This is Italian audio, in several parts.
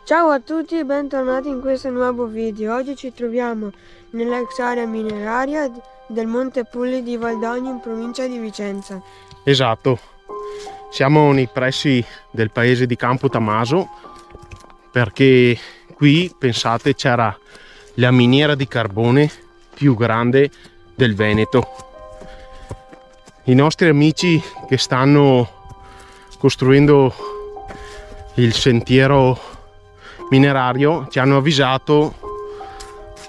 Ciao a tutti e bentornati in questo nuovo video. Oggi ci troviamo nell'ex area mineraria del Monte Pulli di Valdogno in provincia di Vicenza. Esatto, siamo nei pressi del paese di Campo Tamaso perché qui, pensate, c'era la miniera di carbone più grande del Veneto. I nostri amici che stanno costruendo il sentiero minerario ci hanno avvisato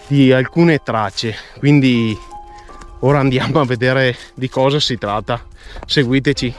di alcune tracce, quindi ora andiamo a vedere di cosa si tratta. Seguiteci.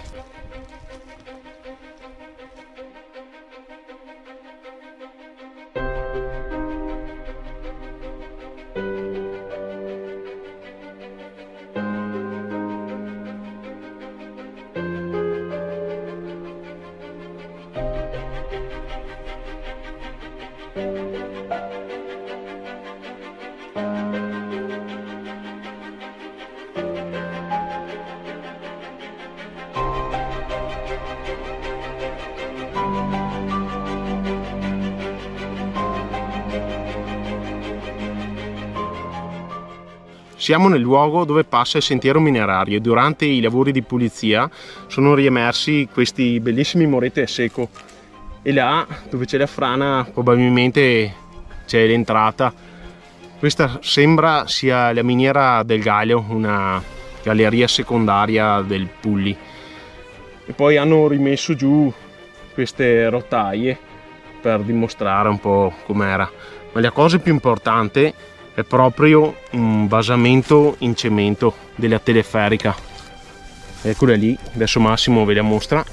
Siamo nel luogo dove passa il sentiero minerario e durante i lavori di pulizia sono riemersi questi bellissimi moreti a secco, e là dove c'è la frana probabilmente c'è l'entrata. Questa sembra sia la miniera del Galio, una galleria secondaria del Pulli, e poi hanno rimesso giù queste rotaie per dimostrare un po' com'era, ma la cosa più importante è proprio un basamento in cemento della teleferica. Eccola lì, adesso Massimo ve la mostra.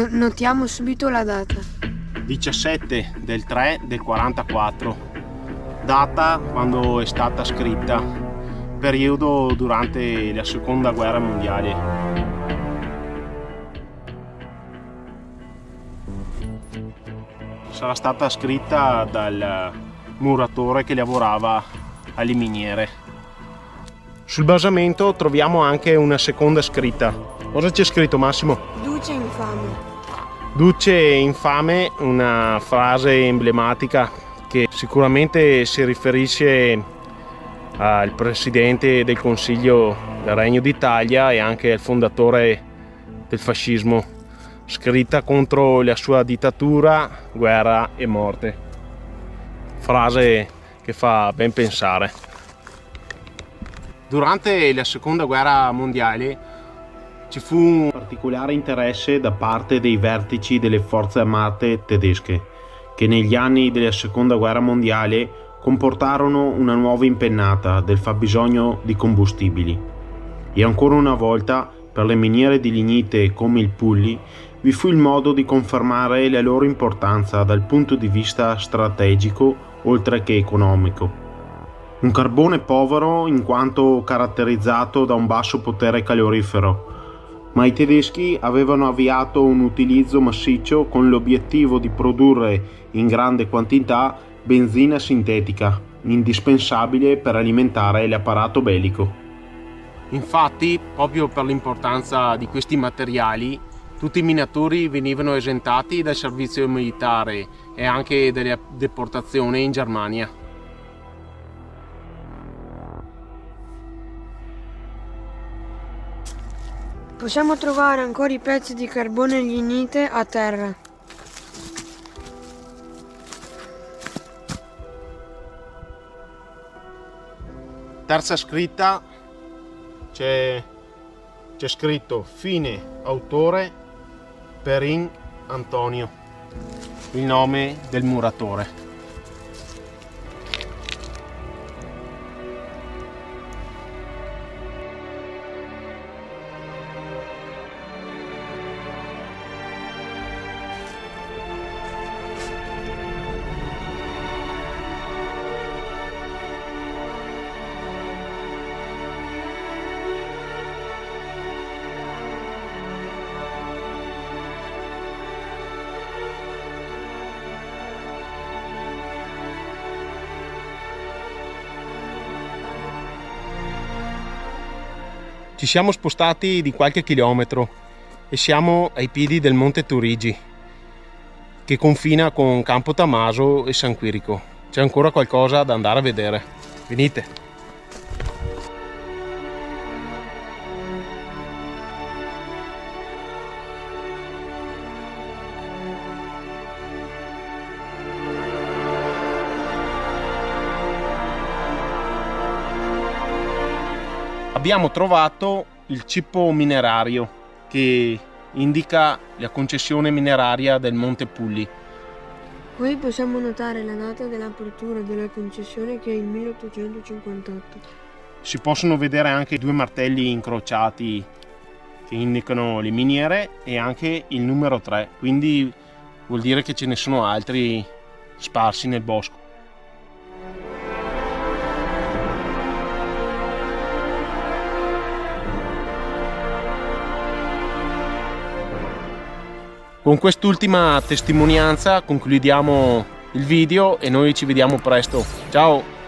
Notiamo subito la data. 17 del 3 del 44. Data quando è stata scritta, periodo durante la seconda guerra mondiale. Sarà stata scritta dal muratore che lavorava alle miniere. Sul basamento troviamo anche una seconda scritta. Cosa c'è scritto, Massimo? Duce infame. Duce infame, una frase emblematica che sicuramente si riferisce al presidente del Consiglio del Regno d'Italia e anche al fondatore del fascismo, scritta contro la sua dittatura, guerra e morte. Frase che fa ben pensare. Durante la seconda guerra mondiale ci fu un particolare interesse da parte dei vertici delle forze armate tedesche, che negli anni della seconda guerra mondiale comportarono una nuova impennata del fabbisogno di combustibili. E ancora una volta, per le miniere di lignite come il Pulli, vi fu il modo di confermare la loro importanza dal punto di vista strategico oltre che economico. Un carbone povero in quanto caratterizzato da un basso potere calorifero, ma i tedeschi avevano avviato un utilizzo massiccio con l'obiettivo di produrre in grande quantità benzina sintetica, indispensabile per alimentare l'apparato bellico. Infatti, proprio per l'importanza di questi materiali, tutti i minatori venivano esentati dal servizio militare e anche dalla deportazione in Germania. Possiamo trovare ancora i pezzi di carbone e lignite a terra. Terza scritta, c'è scritto fine autore Perin Antonio, il nome del muratore. Ci siamo spostati di qualche chilometro e siamo ai piedi del Monte Turigi, che confina con Campo Tamaso e San Quirico. C'è ancora qualcosa da andare a vedere. Venite! Abbiamo trovato il cippo minerario che indica la concessione mineraria del Monte Pulli. Qui possiamo notare la data dell'apertura della concessione, che è il 1858. Si possono vedere anche due martelli incrociati che indicano le miniere e anche il numero 3, quindi vuol dire che ce ne sono altri sparsi nel bosco. Con quest'ultima testimonianza concludiamo il video e noi ci vediamo presto. Ciao!